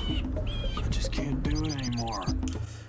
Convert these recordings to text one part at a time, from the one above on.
I just can't do it anymore.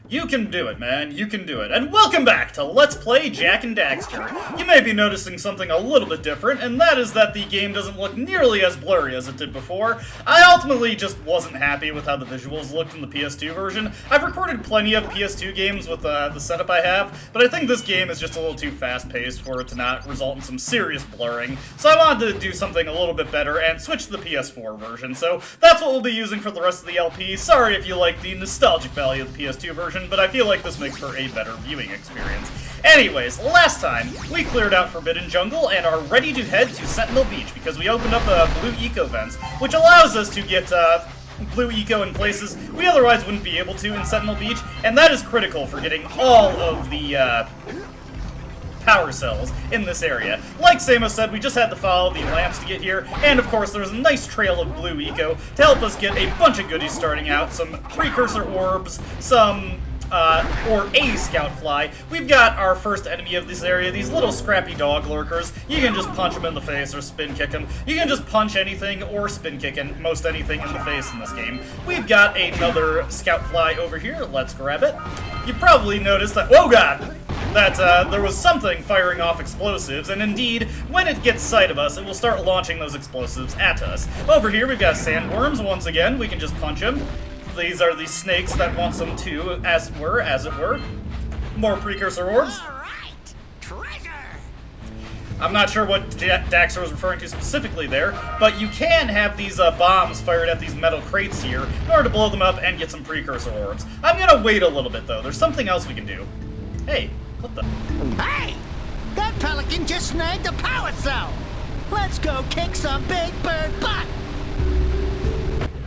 You can do it, man. You can do it. And welcome back to Let's Play Jak and Daxter. You may be noticing something a little bit different, and that is that the game doesn't look nearly as blurry as it did before. I ultimately just wasn't happy with how the visuals looked in the PS2 version. I've recorded plenty of PS2 games with the setup I have, but I think this game is just a little too fast-paced for it to not result in some serious blurring. So I wanted to do something a little bit better and switch to the PS4 version. So that's what we'll be using for the rest of the LP. Sorry if you like the nostalgic value of the PS2 version, but I feel like this makes for a better viewing experience. Anyways, last time, we cleared out Forbidden Jungle and are ready to head to Sentinel Beach because we opened up blue eco vents, which allows us to get blue eco in places we otherwise wouldn't be able to in Sentinel Beach, and that is critical for getting all of the power cells in this area. Like Samo said, we just had to follow the lamps to get here, and of course there's a nice trail of blue eco to help us get a bunch of goodies starting out. Some precursor orbs, some or a scout fly. We've got our first enemy of this area, these little scrappy dog lurkers. You can just punch them in the face or spin kick them. You can just punch anything or spin kick most anything in the face in this game. We've got another scout fly over here. Let's grab it. You probably noticed that, oh god, that there was something firing off explosives, and indeed, when it gets sight of us, it will start launching those explosives at us. Over here, we've got sandworms once again. We can just punch them. These are the snakes that want some too, as it were. More precursor orbs. All right, treasure. I'm not sure what Daxter was referring to specifically there, but you can have these bombs fired at these metal crates here in order to blow them up and get some precursor orbs. I'm gonna wait a little bit though. There's something else we can do. Hey, what the? Hey, that pelican just snagged a power cell. Let's go kick some big bird butt.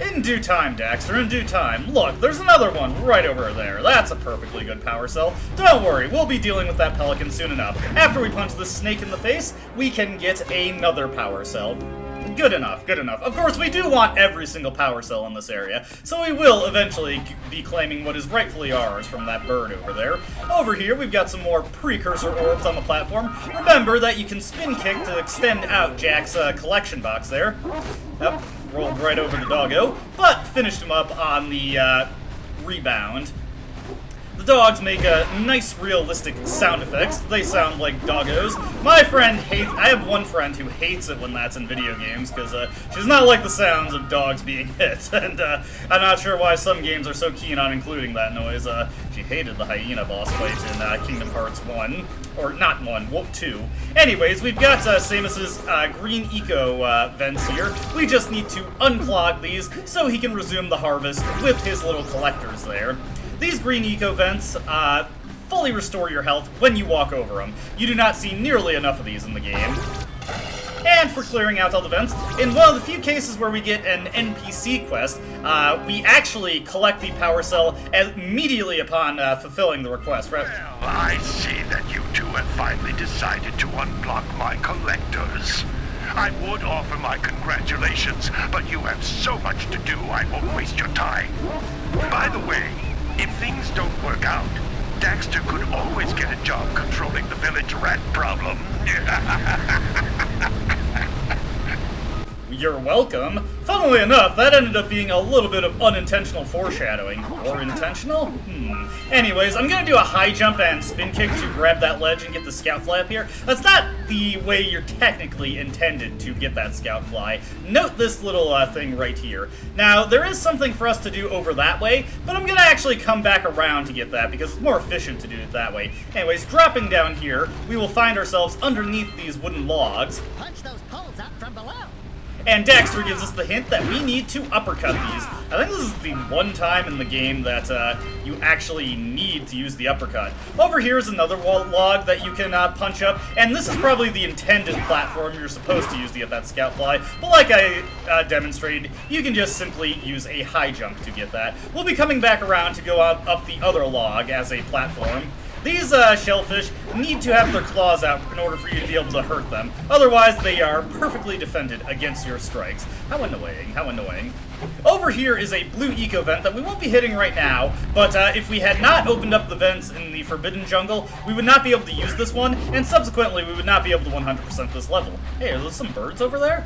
In due time, Daxter, in due time. Look, there's another one right over there. That's a perfectly good power cell. Don't worry, we'll be dealing with that pelican soon enough. After we punch this snake in the face, we can get another power cell. Good enough, good enough. Of course, we do want every single power cell in this area, so we will eventually be claiming what is rightfully ours from that bird over there. Over here, we've got some more precursor orbs on the platform. Remember that you can spin kick to extend out Jak's collection box there. Yep. Rolled right over the doggo, but finished him up on the rebound. The dogs make nice, realistic sound effects. They sound like doggos. My friend I have one friend who hates it when that's in video games, because she does not like the sounds of dogs being hit, and I'm not sure why some games are so keen on including that noise. She hated the hyena boss fight in Kingdom Hearts 1. Or not 1, 2. Anyways, we've got Samus's green eco vents here. We just need to unclog these so he can resume the harvest with his little collectors there. These green eco vents fully restore your health when you walk over them. You do not see nearly enough of these in the game. And for clearing out all the vents, in one of the few cases where we get an NPC quest, we actually collect the power cell immediately upon fulfilling the request, right? Well, I see that you two have finally decided to unblock my collectors. I would offer my congratulations, but you have so much to do I won't waste your time. By the way, if things don't work out, Daxter could always get a job controlling the village rat problem. You're welcome. Funnily enough, that ended up being a little bit of unintentional foreshadowing. Or intentional? Anyways, I'm gonna do a high jump and spin kick to grab that ledge and get the scout fly up here. That's not the way you're technically intended to get that scout fly. Note this little thing right here. Now, there is something for us to do over that way, but I'm gonna actually come back around to get that because it's more efficient to do it that way. Anyways, dropping down here, we will find ourselves underneath these wooden logs. Punch those poles out from below. And Daxter gives us the hint that we need to uppercut these. I think this is the one time in the game that you actually need to use the uppercut. Over here is another log that you can punch up, and this is probably the intended platform you're supposed to use to get that scout fly, but like I demonstrated, you can just simply use a high jump to get that. We'll be coming back around to go up the other log as a platform. These shellfish need to have their claws out in order for you to be able to hurt them. Otherwise, they are perfectly defended against your strikes. How annoying, how annoying. Over here is a blue eco vent that we won't be hitting right now, but if we had not opened up the vents in the Forbidden Jungle, we would not be able to use this one, and subsequently we would not be able to 100% this level. Hey, are those some birds over there?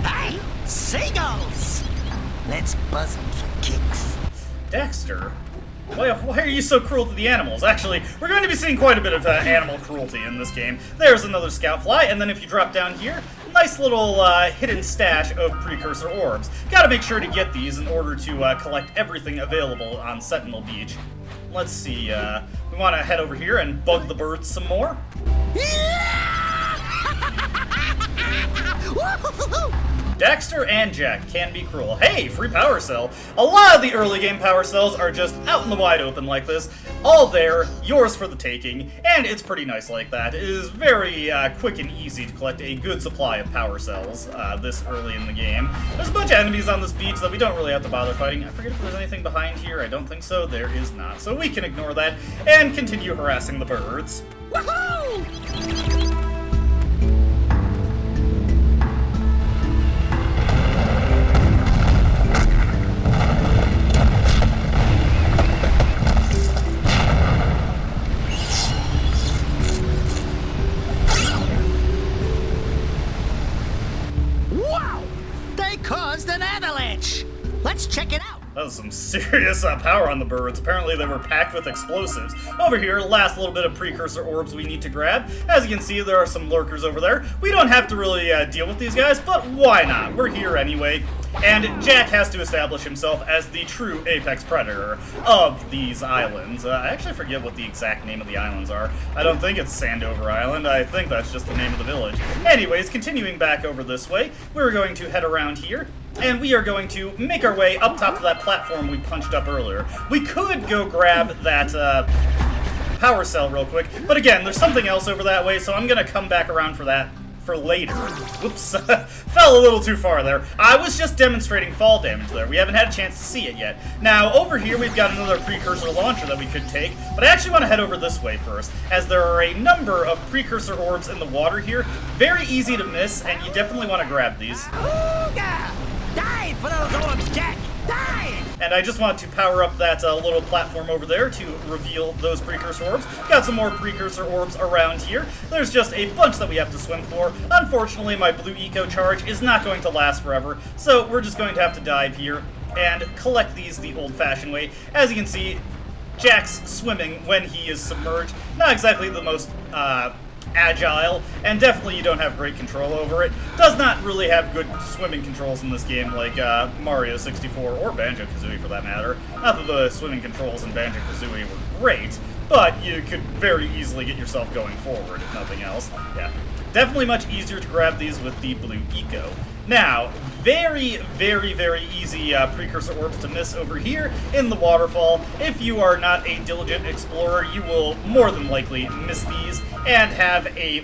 Hey, seagulls! Let's Let's buzz him for kicks. Daxter? Why are you so cruel to the animals? Actually, we're going to be seeing quite a bit of animal cruelty in this game. There's another scout fly, and then if you drop down here, nice little hidden stash of precursor orbs. Gotta make sure to get these in order to collect everything available on Sentinel Beach. Let's see, we want to head over here and bug the birds some more. Daxter and Jak can be cruel. Hey, free power cell. A lot of the early game power cells are just out in the wide open like this. All there, yours for the taking, and it's pretty nice like that. It is very quick and easy to collect a good supply of power cells this early in the game. There's a bunch of enemies on this beach that we don't really have to bother fighting. I forget if there's anything behind here. I don't think so. There is not. So we can ignore that and continue harassing the birds. Woohoo! Caused an avalanche. Let's check it out. That was some serious power on the birds. Apparently they were packed with explosives. Over here, last little bit of precursor orbs we need to grab. As you can see, there are some lurkers over there. We don't have to really deal with these guys, but why not? We're here anyway. And Jak has to establish himself as the true apex predator of these islands. I actually forget what the exact name of the islands are. I don't think it's Sandover Island. I think that's just the name of the village. Anyways, continuing back over this way, we're going to head around here, and we are going to make our way up top of that platform we punched up earlier. We could go grab that power cell real quick, but again, there's something else over that way, so I'm going to come back around for that for later. Whoops, fell a little too far there. I was just demonstrating fall damage there. We haven't had a chance to see it yet. Now, over here we've got another precursor launcher that we could take, but I actually want to head over this way first, as there are a number of precursor orbs in the water here. Very easy to miss, and you definitely want to grab these. Ooga! Dive for those orbs, Jak! Dive! And I just want to power up that little platform over there to reveal those precursor orbs. Got some more precursor orbs around here. There's just a bunch that we have to swim for. Unfortunately, my blue eco charge is not going to last forever, so we're just going to have to dive here and collect these the old-fashioned way. As you can see, Jak's swimming when he is submerged. Not exactly the most agile, and definitely you don't have great control over it. Does not really have good swimming controls in this game like Mario 64 or Banjo-Kazooie for that matter. Not that the swimming controls in Banjo-Kazooie were great, but you could very easily get yourself going forward, if nothing else. Yeah, definitely much easier to grab these with the blue eco. Now, very, very, very easy precursor orbs to miss over here in the waterfall. If you are not a diligent explorer, you will more than likely miss these and have a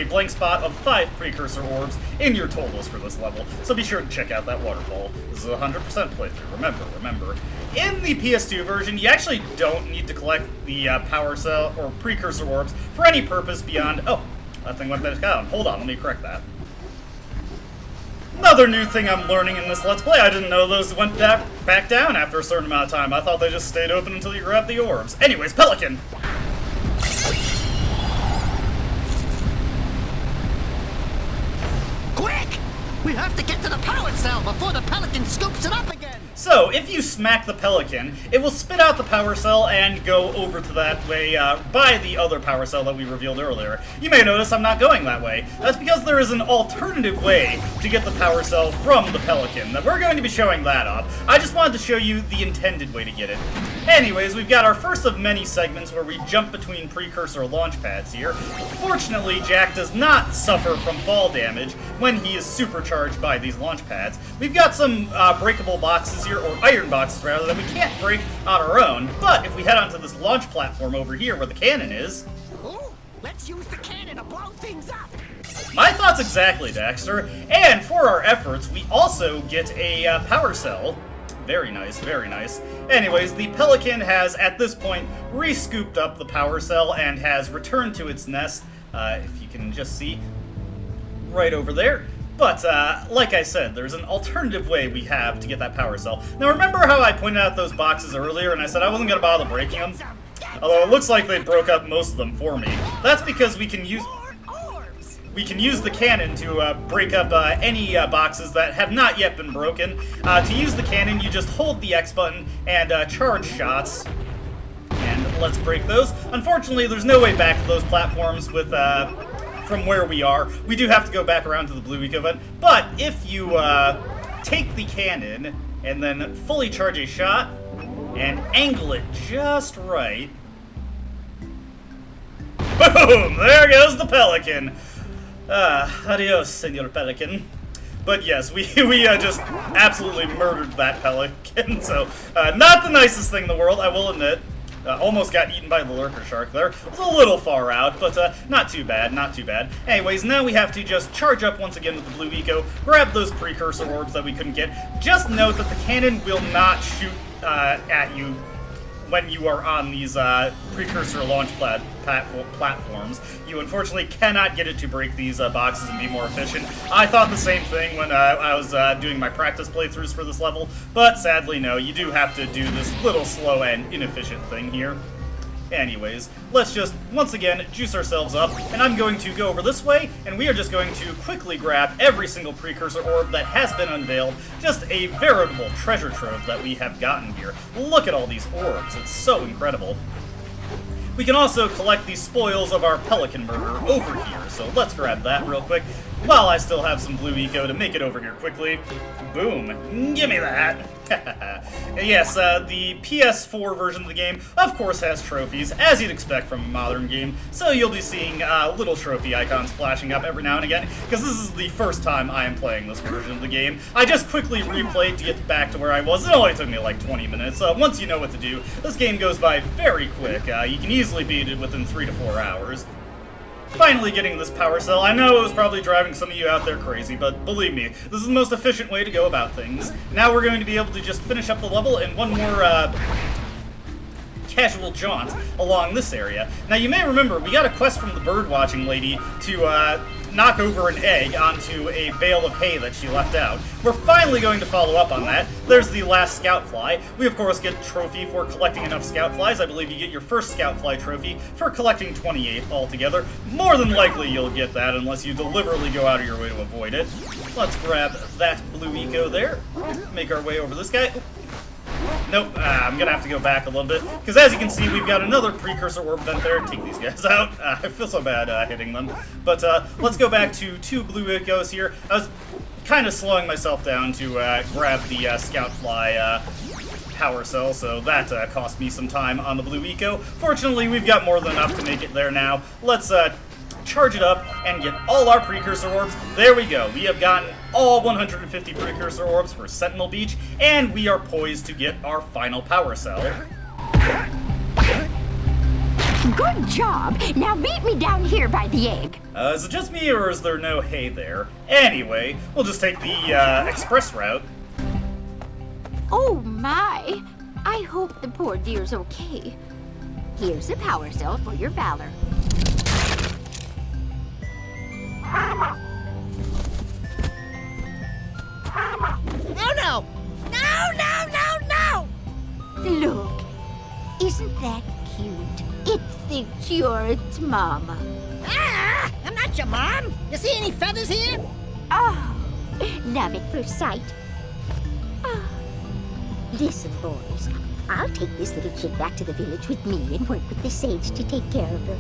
blank spot of 5 precursor orbs in your totals for this level. So be sure to check out that waterfall. This is a 100% playthrough. Remember. In the PS2 version, you actually don't need to collect the power cell or precursor orbs for any purpose beyond... Oh, that thing went back down. Hold on, let me correct that. Another new thing I'm learning in this Let's Play, I didn't know those went back down after a certain amount of time. I thought they just stayed open until you grabbed the orbs. Anyways, Pelican! Quick! We have to get to the power cell before the Pelican scoops it up again! So, if you smack the Pelican, it will spit out the power cell and go over to that way by the other power cell that we revealed earlier. You may notice I'm not going that way. That's because there is an alternative way to get the power cell from the Pelican. Now, we're going to be showing that off. I just wanted to show you the intended way to get it. Anyways, we've got our first of many segments where we jump between precursor launch pads here. Fortunately, Jak does not suffer from fall damage when he is supercharged by these launch pads. We've got some breakable boxes here, or iron boxes rather, that we can't break on our own, but if we head onto this launch platform over here where the cannon is... Ooh, let's use the cannon to blow things up! My thoughts exactly, Daxter. And for our efforts, we also get a power cell. Very nice, very nice. Anyways, the Pelican has, at this point, re-scooped up the power cell and has returned to its nest, if you can just see, right over there. But, like I said, there's an alternative way we have to get that power cell. Now, remember how I pointed out those boxes earlier and I said I wasn't going to bother breaking them? Although it looks like they broke up most of them for me. That's because we can use we can use the cannon to break up any boxes that have not yet been broken. To use the cannon, you just hold the X button and charge shots. And let's break those. Unfortunately, there's no way back to those platforms with from where we are. We do have to go back around to the Blue Eco vent. But if you take the cannon and then fully charge a shot and angle it just right. Boom! There goes the pelican. Adios, Senor Pelican. But yes, we just absolutely murdered that pelican, so not the nicest thing in the world, I will admit. Almost got eaten by the lurker shark there. It was a little far out, but not too bad, not too bad. Anyways, now we have to just charge up once again with the Blue Eco, grab those precursor orbs that we couldn't get. Just note that the cannon will not shoot at you when you are on these precursor launch platforms. You unfortunately cannot get it to break these boxes and be more efficient. I thought the same thing when I was doing my practice playthroughs for this level, but sadly no, you do have to do this little slow and inefficient thing here. Anyways, let's just, once again, juice ourselves up, and I'm going to go over this way, and we are just going to quickly grab every single precursor orb that has been unveiled. Just a veritable treasure trove that we have gotten here. Look at all these orbs, it's so incredible. We can also collect the spoils of our pelican murder over here, so let's grab that real quick, while I still have some Blue Eco to make it over here quickly. Boom. Gimme that. Yes, the PS4 version of the game, of course, has trophies, as you'd expect from a modern game, so you'll be seeing little trophy icons flashing up every now and again, because this is the first time I am playing this version of the game. I just quickly replayed to get back to where I was. It only took me like 20 minutes. Once you know what to do, this game goes by very quick. You can easily beat it within 3 to 4 hours. Finally getting this power cell. I know it was probably driving some of you out there crazy, but believe me, this is the most efficient way to go about things. Now we're going to be able to just finish up the level in one more casual jaunt along this area. Now you may remember, we got a quest from the bird-watching lady to knock over an egg onto a bale of hay that she left out. We're finally going to follow up on that. There's the last scout fly. We of course get a trophy for collecting enough scout flies. I believe you get your first scout fly trophy for collecting 28 altogether. More than likely you'll get that unless you deliberately go out of your way to avoid it. Let's grab that Blue Eco there. Make our way over this guy. Nope, I'm gonna have to go back a little bit, because as you can see, we've got another precursor orb vent there. Take these guys out. I feel so bad hitting them. But let's go back to 2 Blue Ecos here. I was kind of slowing myself down to grab the Scout Fly power cell, so that cost me some time on the Blue Eco. Fortunately, we've got more than enough to make it there now. Let's charge it up and get all our precursor orbs. There we go. We have gotten all 150 precursor orbs for Sentinel Beach, and we are poised to get our final power cell. Good job. Now meet me down here by the egg. Is it just me, or is there no hay there? Anyway, we'll just take the express route. Oh my. I hope the poor dear's okay. Here's a power cell for your valor. No, no! No, no, no, no! Look, isn't that cute? It thinks you're its mama. Ah! I'm not your mom! You see any feathers here? Oh, love at first sight. Oh. Listen, boys, I'll take this little chick back to the village with me and work with the sage to take care of her.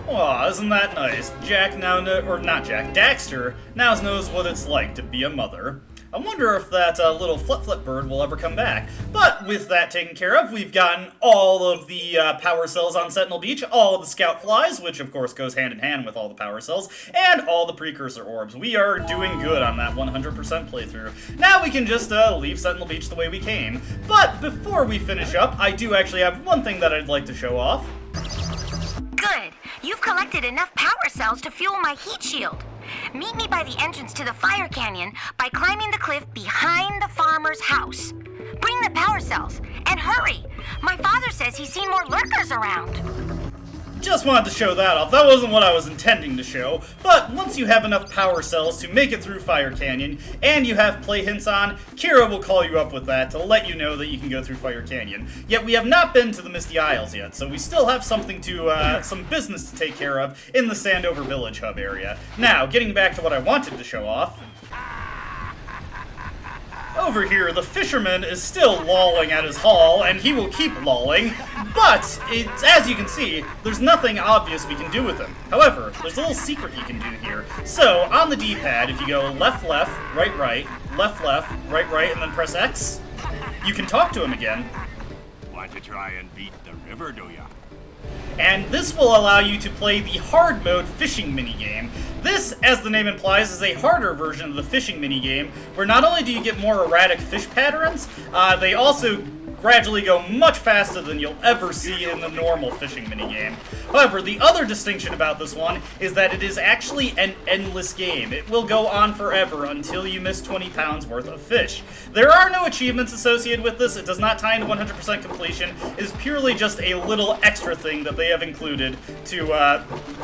Aw, isn't that nice? Jack now or not Jack, Daxter now knows what it's like to be a mother. I wonder if that little flip bird will ever come back. But with that taken care of, we've gotten all of the power cells on Sentinel Beach, all of the scout flies, which of course goes hand in hand with all the power cells, and all the precursor orbs. We are doing good on that 100% playthrough. Now we can just leave Sentinel Beach the way we came. But before we finish up, I do actually have one thing that I'd like to show off. Good. You've collected enough power cells to fuel my heat shield. Meet me by the entrance to the fire canyon by climbing the cliff behind the farmer's house. Bring the power cells, and hurry! My father says he's seen more lurkers around. just wanted to show that off. That wasn't what I was intending to show, but once you have enough power cells to make it through Fire Canyon, and you have play hints on, Kira will call you up with that to let you know that you can go through Fire Canyon. Yet we have not been to the Misty Isles yet, so we still have something to, some business to take care of in the Sandover Village hub area. Now, getting back to what I wanted to show off, over here, the fisherman is still lolling at his haul, and he will keep lolling, but, as you can see, there's nothing obvious we can do with him. However, there's a little secret you can do here. So, on the D-pad, if you go left, left, right, right, left, left, right, right, and then press X, you can talk to him again. Want to try and beat the river, do ya? And this will allow you to play the hard mode fishing minigame. This, as the name implies, is a harder version of the fishing minigame, where not only do you get more erratic fish patterns, they also gradually go much faster than you'll ever see in the normal fishing minigame. However, the other distinction about this one is that it is actually an endless game. It will go on forever until you miss 20 pounds worth of fish. There are no achievements associated with this. It does not tie into 100% completion. It is purely just a little extra thing that they have included to,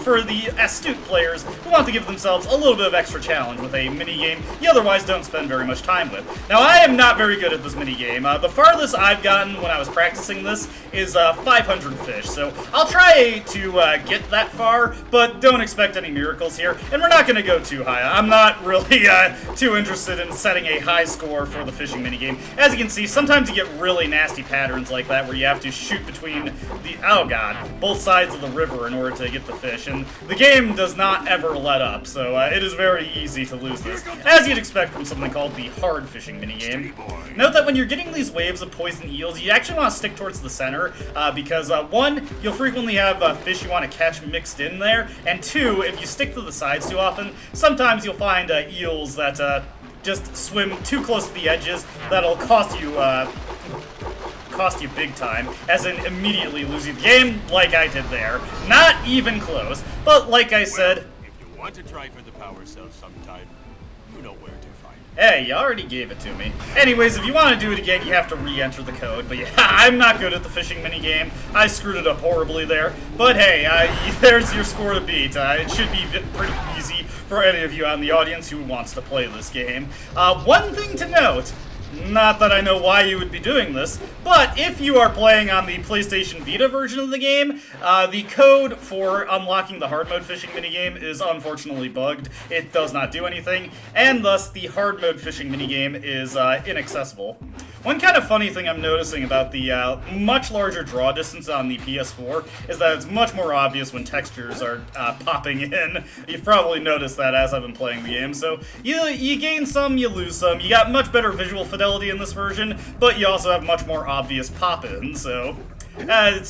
for the astute players who want to give themselves a little bit of extra challenge with a minigame you otherwise don't spend very much time with. Now, I am not very good at this minigame. The farthest I've gotten when I was practicing this is 500 fish, so I'll try to get that far, but don't expect any miracles here, and we're not going to go too high. I'm not really too interested in setting a high score for the fishing minigame. As you can see, sometimes you get really nasty patterns like that where you have to shoot between the, oh god, both sides of the river in order to get the fish, and the game does not ever let up, so it is very easy to lose this, as you'd expect from something called the hard fishing minigame. Note that when you're getting these waves of poison eels, you actually want to stick towards the center, because one, you'll frequently have fish you want to catch mixed in there, and two, if you stick to the sides too often, sometimes you'll find eels that just swim too close to the edges that'll cost you big time, as in immediately losing the game like I did there. Not even close, but like I said, If you want to try for the power cells sometime, you know where to find it. hey, you already gave it to me. Anyways, if you want to do it again, you have to re-enter the code. But yeah, I'm not good at the fishing minigame. I screwed it up horribly there. But hey, there's your score to beat. It should be pretty easy for any of you out in the audience who wants to play this game. One thing to note, not that I know why you would be doing this, but if you are playing on the PlayStation Vita version of the game, the code for unlocking the hard mode fishing minigame is unfortunately bugged. It does not do anything, and thus the hard mode fishing minigame is inaccessible. One kind of funny thing I'm noticing about the much larger draw distance on the PS4 is that it's much more obvious when textures are popping in. You've probably noticed that as I've been playing the game, so you gain some, you lose some. You got much better visual fidelity in this version, but you also have much more obvious pop-in, so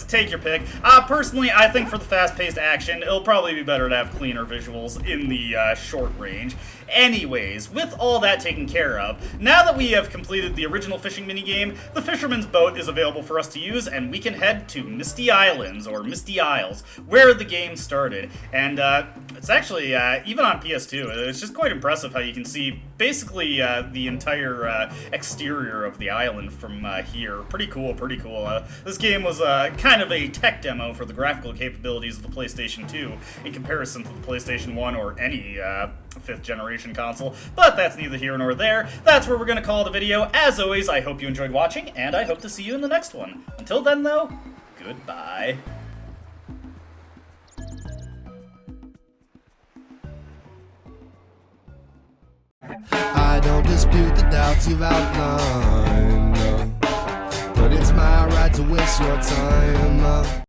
take your pick. Personally, I think for the fast-paced action, it'll probably be better to have cleaner visuals in the short range. Anyways, with all that taken care of, now that we have completed the original fishing minigame, the Fisherman's Boat is available for us to use, and we can head to Misty Islands, or Misty Isles, where the game started. And it's actually, even on PS2, it's just quite impressive how you can see basically the entire exterior of the island from here. Pretty cool, pretty cool. This game was kind of a tech demo for the graphical capabilities of the PlayStation 2 in comparison to the PlayStation 1 or any 5th generation console, but that's neither here nor there. That's where we're going to call it a video. As always, I hope you enjoyed watching, and I hope to see you in the next one. Until then, though, goodbye. I don't dispute the doubts you've outlined, no. But it's my right to waste your time.